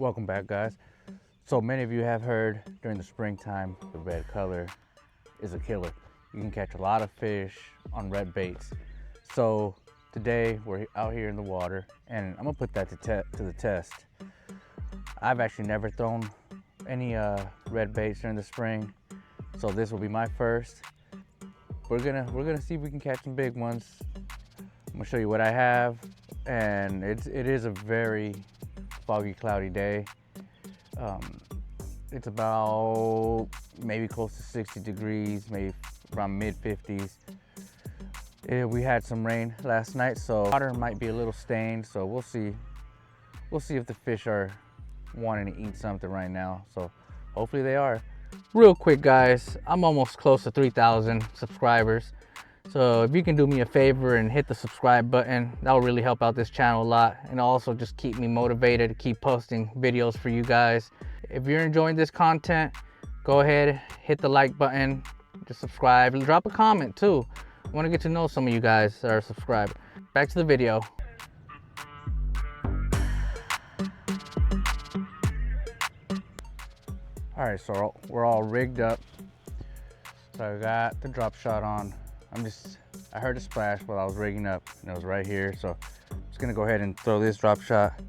Welcome back, guys. So many of you have heard during the springtime the red color is a killer. You can catch a lot of fish on red baits. So today we're out here in the water and I'm gonna put that to the test. I've actually never thrown any red baits during the spring, so this will be my first. We're gonna see if we can catch some big ones. I'm gonna show you what I have, and it is a very foggy, cloudy day. It's about maybe close to 60 degrees, maybe around mid 50s. We had some rain last night, so water might be a little stained, so we'll see. We'll see if the fish are wanting to eat something right now, so hopefully they are. Real quick, guys, I'm almost close to 3,000 subscribers. So if you can do me a favor and hit the subscribe button, that will really help out this channel a lot, and also just keep me motivated to keep posting videos for you guys. If you're enjoying this content, go ahead, hit the like button, just subscribe, and drop a comment too. I want to get to know some of you guys that are subscribed. Back to the video. All right, so we're all rigged up. So I got the drop shot on. I heard a splash while I was rigging up, and it was right here. So I'm just gonna go ahead and throw this drop shot.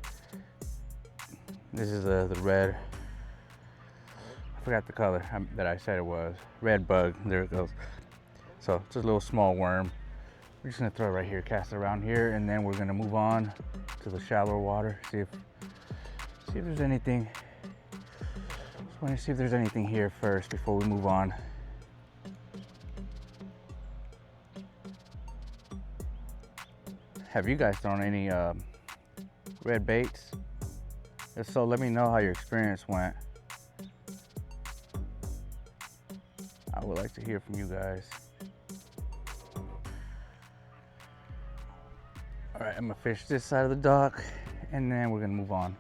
This is the red, I forgot the color that I said it was. Red bug, there it goes. So it's a little small worm. We're just gonna throw it right here, cast it around here, and then we're gonna move on to the shallower water, see if there's anything. Just wanna see if there's anything here first before we move on. Have you guys thrown any red baits? If so, let me know how your experience went. I would like to hear from you guys. All right, I'm gonna fish this side of the dock, and then we're gonna move on.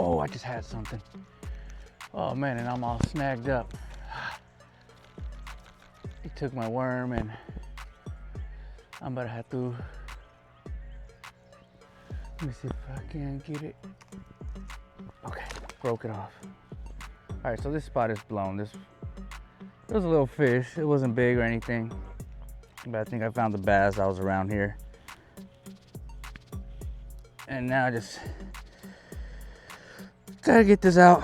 Oh, I just had something. Oh man, and I'm all snagged up. He took my worm, and I'm about to have to, let me see if I can get it. Okay, broke it off. All right, so this spot is blown. It was a little fish. It wasn't big or anything, but I think I found the bass that was around here. And now I just gotta get this out.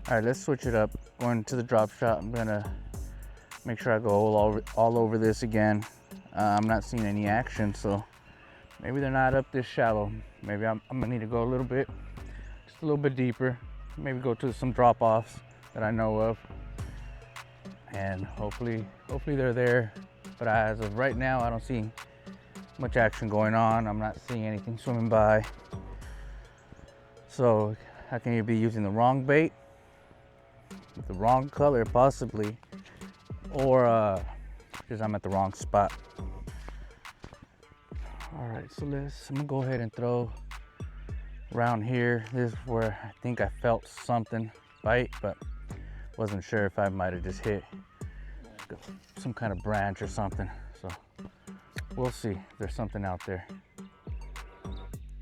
All right, let's switch it up. Going to the drop shot, I'm gonna make sure I go all over this again. I'm not seeing any action, so maybe they're not up this shallow. Maybe I'm gonna need to go just a little bit deeper. Maybe go to some drop-offs that I know of, and hopefully they're there. But as of right now, I don't see much action going on. I'm not seeing anything swimming by. So I can either be using the wrong bait, the wrong color possibly, or because I'm at the wrong spot. All right, so I'm gonna go ahead and throw around here. This is where I think I felt something bite, but wasn't sure if I might have just hit some kind of branch or something. So we'll see if there's something out there.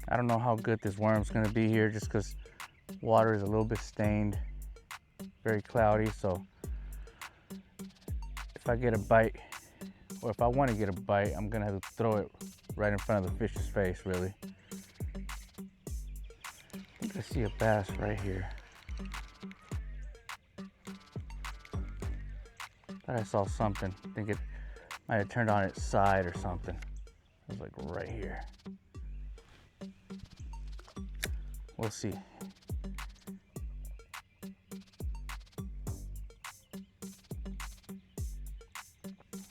I don't know how good this worm's gonna be here, just because water is a little bit stained, very cloudy. So if I get a bite, or if I want to get a bite, I'm gonna have to throw it right in front of the fish's face, really. I think I see a bass right here. Thought I saw something. I think it might have turned on its side or something. It was like right here. We'll see.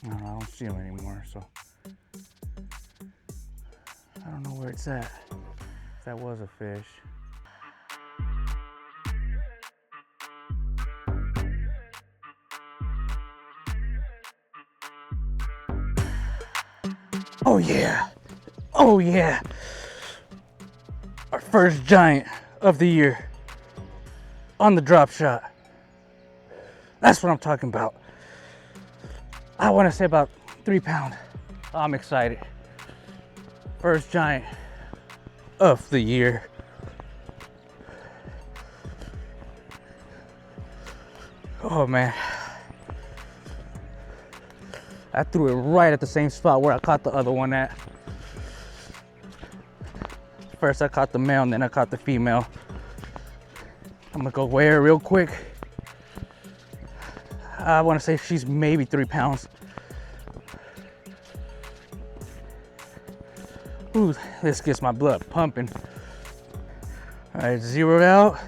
No, I don't see him anymore, so I don't know where it's at. If that was a fish. Oh yeah, oh yeah. Our first giant of the year on the drop shot. That's what I'm talking about. I want to say about 3 pound. I'm excited. First giant of the year. Oh man. I threw it right at the same spot where I caught the other one at. First I caught the male and then I caught the female. I'm gonna go weigh her real quick. I want to say she's maybe 3 pounds. Ooh, this gets my blood pumping. All right, zeroed out.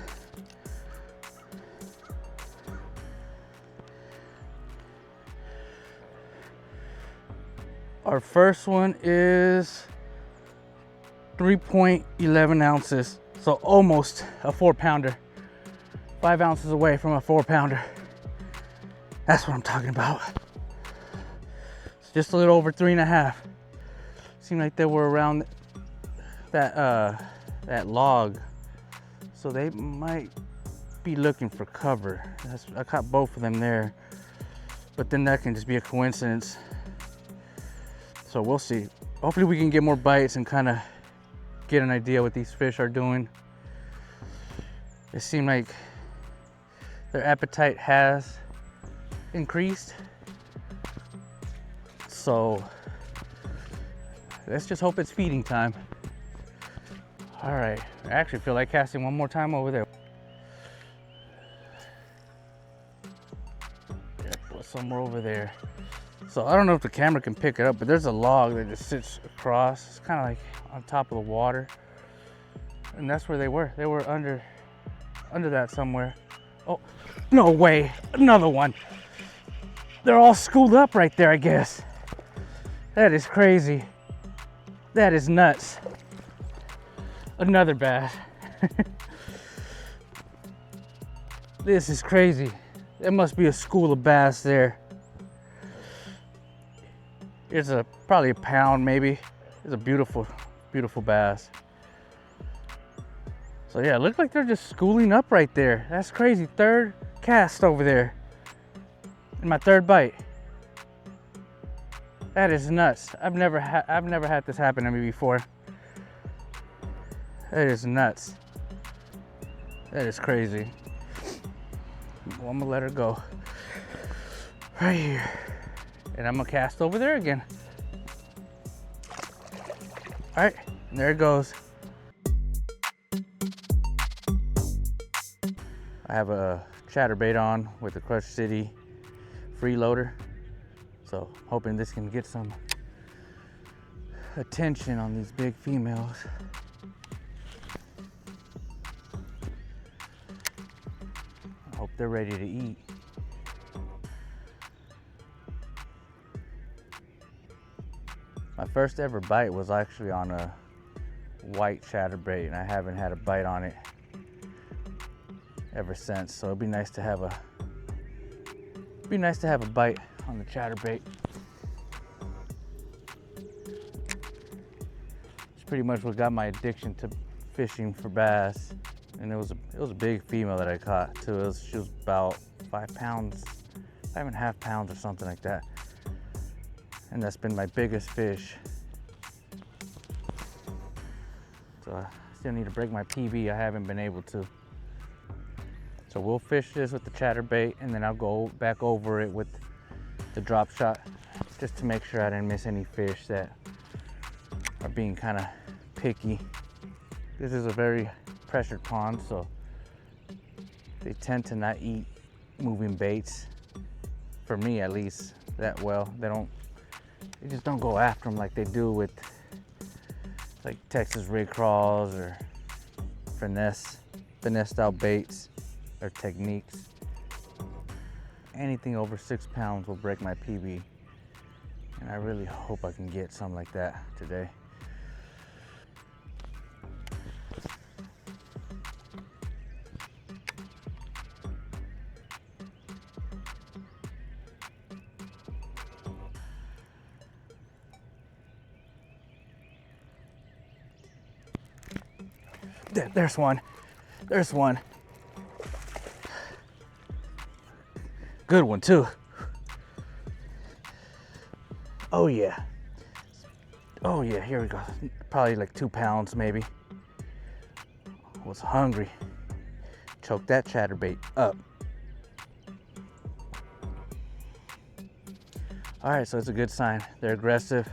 Our first one is 3.11 ounces. So almost a 4 pounder. 5 ounces away from a 4 pounder. That's what I'm talking about. It's just a little over 3.5. Seemed like they were around that log. So they might be looking for cover. I caught both of them there. But then that can just be a coincidence. So we'll see. Hopefully we can get more bites and kind of get an idea what these fish are doing. It seemed like their appetite has increased. So let's just hope it's feeding time. All right, I actually feel like casting one more time over there. Yeah, put somewhere over there. So I don't know if the camera can pick it up, but there's a log that just sits across. It's kind of like on top of the water. And that's where they were. They were under that somewhere. Oh, no way, another one. They're all schooled up right there, I guess. That is crazy. That is nuts. Another bass. This is crazy. There must be a school of bass there. It's probably a pound maybe. It's a beautiful, beautiful bass. So yeah, it looks like they're just schooling up right there. That's crazy. Third cast over there. And my third bite. That is nuts. I've never had this happen to me before. That is nuts. That is crazy. Well, I'm gonna let her go. Right here. And I'm gonna cast over there again. All right, there it goes. I have a chatterbait on with the Crush City freeloader. So hoping this can get some attention on these big females. I hope they're ready to eat. My first ever bite was actually on a white chatterbait, and I haven't had a bite on it ever since. So it'd be nice to have a bite on the chatterbait. It's pretty much what got my addiction to fishing for bass. And it was a big female that I caught too. She was about 5 pounds, 5.5 pounds or something like that. And that's been my biggest fish. So I still need to break my PB. I haven't been able to. So we'll fish this with the chatterbait, and then I'll go back over it with the drop shot, just to make sure I didn't miss any fish that are being kind of picky. This is a very pressured pond, so they tend to not eat moving baits. for me at least, that well. They just don't go after them like they do with like Texas rig crawls or finesse style baits or techniques. Anything over 6 pounds will break my PB, and I really hope I can get something like that today. There's one. There's one. Good one too. Oh yeah. Oh yeah, here we go. Probably like 2 pounds maybe. Was hungry. Choked that chatterbait up. All right, so it's a good sign. They're aggressive.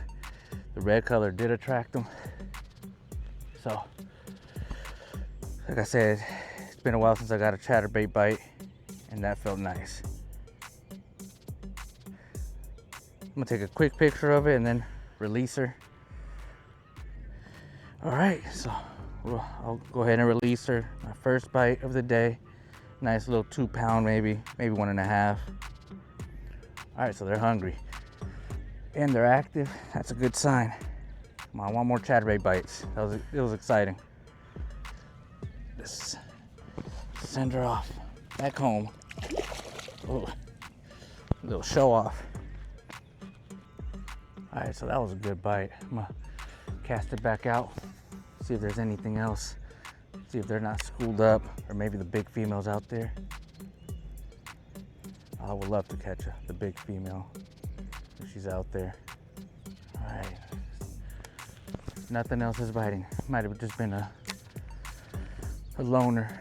The red color did attract them. So, like I said, it's been a while since I got a chatterbait bite, and that felt nice. I'm gonna take a quick picture of it and then release her. All right, so I'll go ahead and release her. My first bite of the day. Nice little 2 pound, maybe 1.5. All right, so they're hungry and they're active. That's a good sign. Come on, I want more chatterbait bites. It was exciting. Let's send her off back home. Oh, little show off. All right, so that was a good bite. I'm gonna cast it back out, see if there's anything else. See if they're not schooled up, or maybe the big female's out there. I would love to catch the big female if she's out there. All right, nothing else is biting. Might have just been a loner.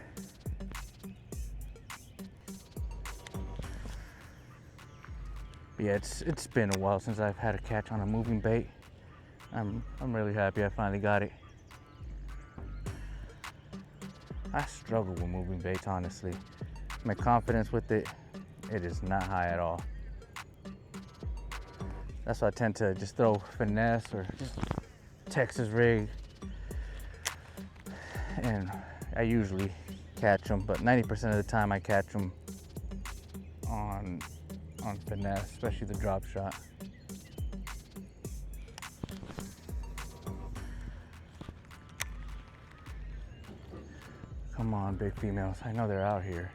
But yeah, it's been a while since I've had a catch on a moving bait. I'm really happy I finally got it. I struggle with moving baits, honestly. My confidence with it is not high at all. That's why I tend to just throw finesse or just Texas rig, and I usually catch them, but 90% of the time I catch them on finesse, especially the drop shot. Come on, big females. I know they're out here.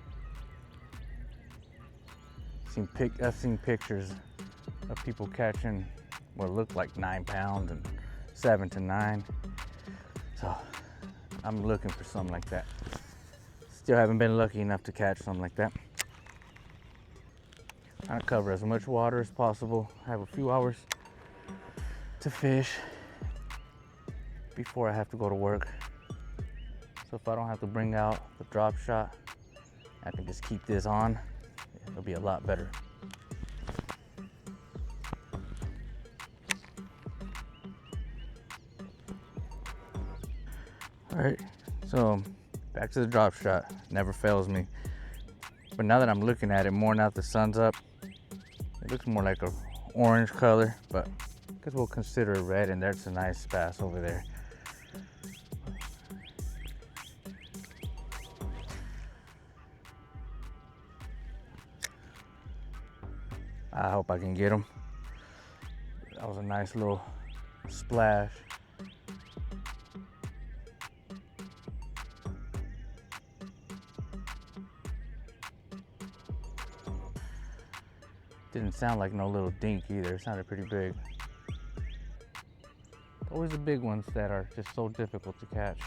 I've seen pictures of people catching what look like 9 pounds and 7 to 9. So I'm looking for something like that. Still haven't been lucky enough to catch something like that. Trying to cover as much water as possible. I have a few hours to fish before I have to go to work. So if I don't have to bring out the drop shot, I can just keep this on. It'll be a lot better. All right, so back to the drop shot. Never fails me. But now that I'm looking at it more, now that the sun's up, it looks more like an orange color, but I guess we'll consider it red, and there's a nice bass over there. I hope I can get him. That was a nice little splash. Didn't sound like no little dink either. It sounded pretty big. Always the big ones that are just so difficult to catch.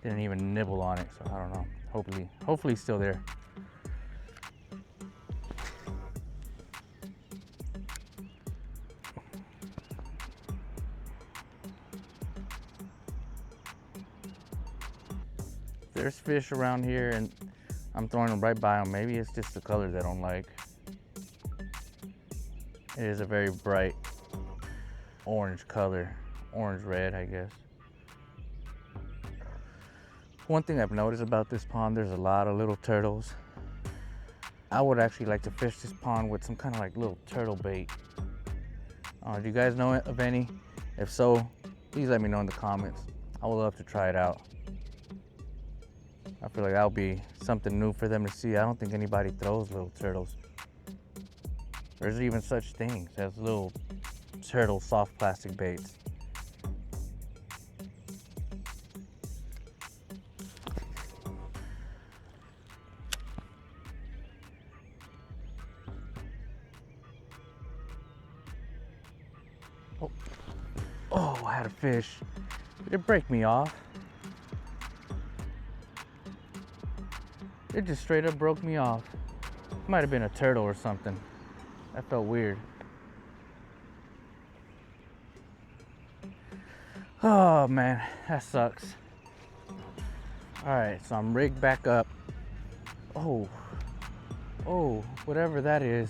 Didn't even nibble on it, so I don't know. Hopefully still there. There's fish around here and I'm throwing them right by them. Maybe it's just the color they don't like. It is a very bright orange color, orange red, I guess. One thing I've noticed about this pond, there's a lot of little turtles. I would actually like to fish this pond with some kind of like little turtle bait. Do you guys know of any? If so, please let me know in the comments. I would love to try it out. I feel like that'll be something new for them to see. I don't think anybody throws little turtles. There's even such things as little turtle soft plastic baits. Oh, I had a fish. It break me off. It just straight up broke me off. It might have been a turtle or something. That felt weird. Oh man, that sucks. All right, so I'm rigged back up. Oh, whatever that is,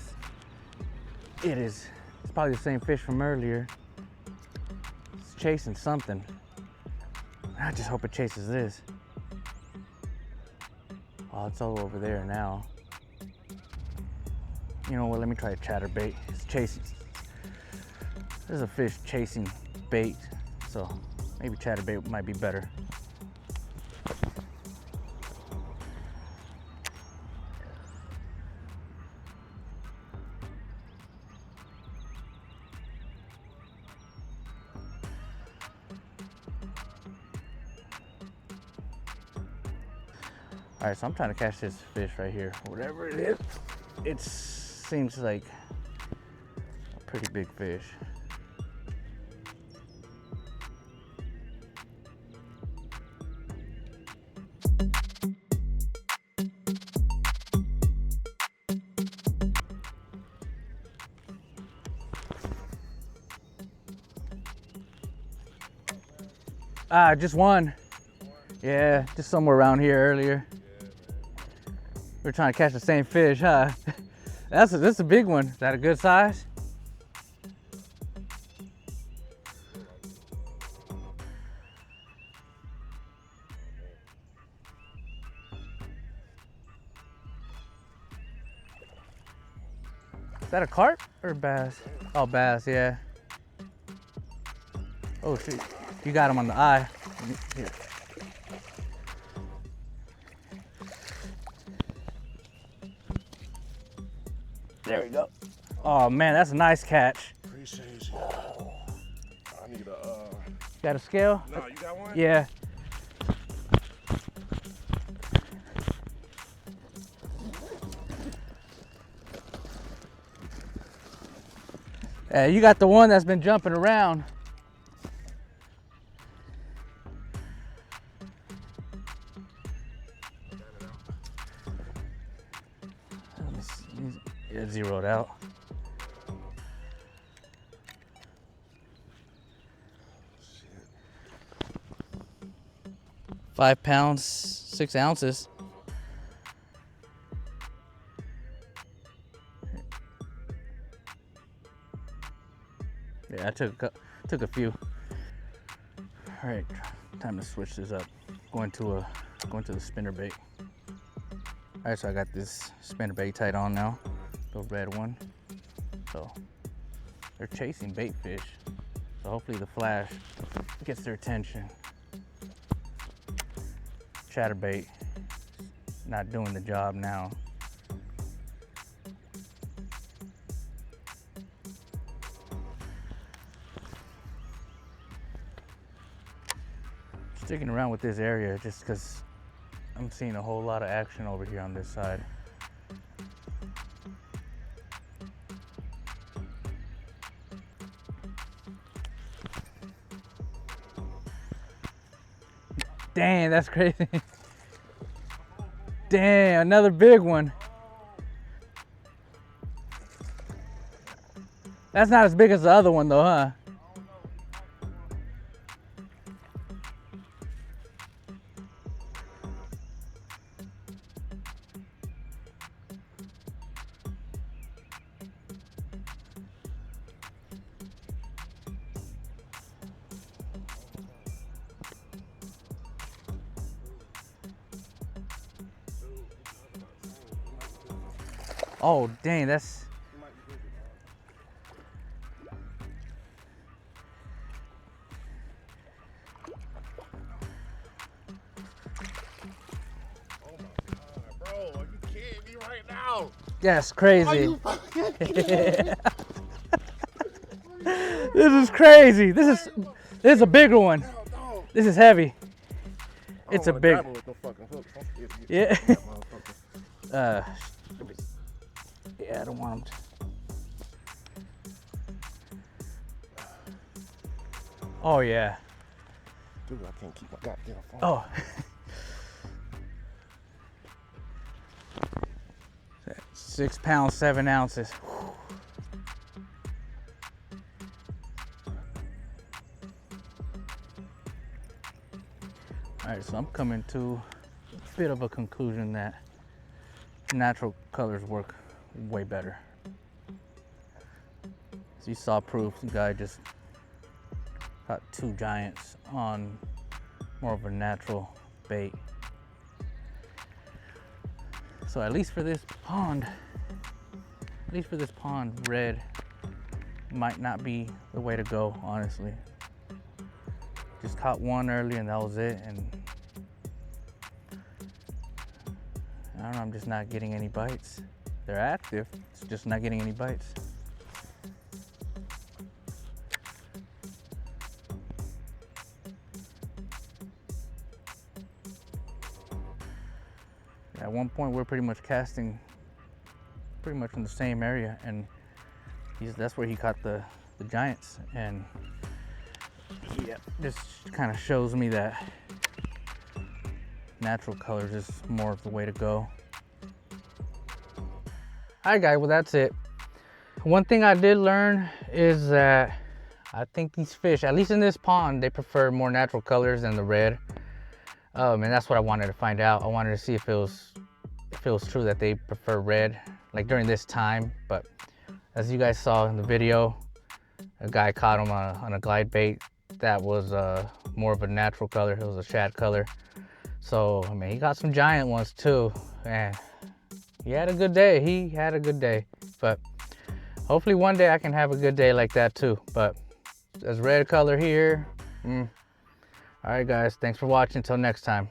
it's probably the same fish from earlier. It's chasing something. I just hope it chases this. Oh, it's all over there now. You know what, let me try a chatterbait. It's chasing. There's a fish chasing bait, so maybe chatterbait might be better. All right, so I'm trying to catch this fish right here. Whatever it is, it seems like a pretty big fish. Just one. Yeah, just somewhere around here earlier. We're trying to catch the same fish, huh? That's a big one. Is that a good size? Is that a carp or a bass? Oh, bass, yeah. Oh shoot, you got him on the eye. Here. There we go. Oh man, that's a nice catch. Appreciate you. I need a. Got a scale? No, you got one? Yeah. You got the one that's been jumping around. It zeroed out. Shit. 5 pounds, 6 ounces. Yeah, I took a few. All right, time to switch this up. Going to the spinner bait. All right, so I got this spinner bait tied on now, the red one. So they're chasing bait fish. So hopefully the flash gets their attention. Chatterbait not doing the job now. Sticking around with this area just because I'm seeing a whole lot of action over here on this side. Dang, that's crazy. Dang, another big one. That's not as big as the other one though, huh? Oh, dang, that's... He might be bigger, dog. Oh my God, bro, are you kidding me right now? That's Are crazy. you fucking kidding me? This is crazy. This is a bigger one. Hell, dog. This is heavy. I It's don't a wanna big... grab him with no fucking hooks. I'm scared to get Yeah. that motherfucker. Yeah, I don't want them to. Oh, yeah. Dude, I can't keep my goddamn phone. Oh. 6 pounds, 7 ounces. All right, so I'm coming to a bit of a conclusion that natural colors work way better. So you saw proof, the guy just caught 2 giants on more of a natural bait. So at least for this pond, red might not be the way to go, honestly. Just caught 1 early and that was it, and I don't know, I'm just not getting any bites. They're active, it's just not getting any bites. At one point, we're pretty much casting pretty much in the same area, and that's where he caught the giants. And yeah, this kind of shows me that natural colors is more of the way to go. All right, guys, well, that's it. One thing I did learn is that I think these fish, at least in this pond, they prefer more natural colors than the red. And that's what I wanted to find out. I wanted to see if it was true that they prefer red, like during this time. But as you guys saw in the video, a guy caught him on a glide bait that was more of a natural color. It was a shad color. So, I mean, he got some giant ones too. Man, he had a good day. He had a good day. But hopefully one day I can have a good day like that too. But there's red color here. All right, guys, thanks for watching. Until next time.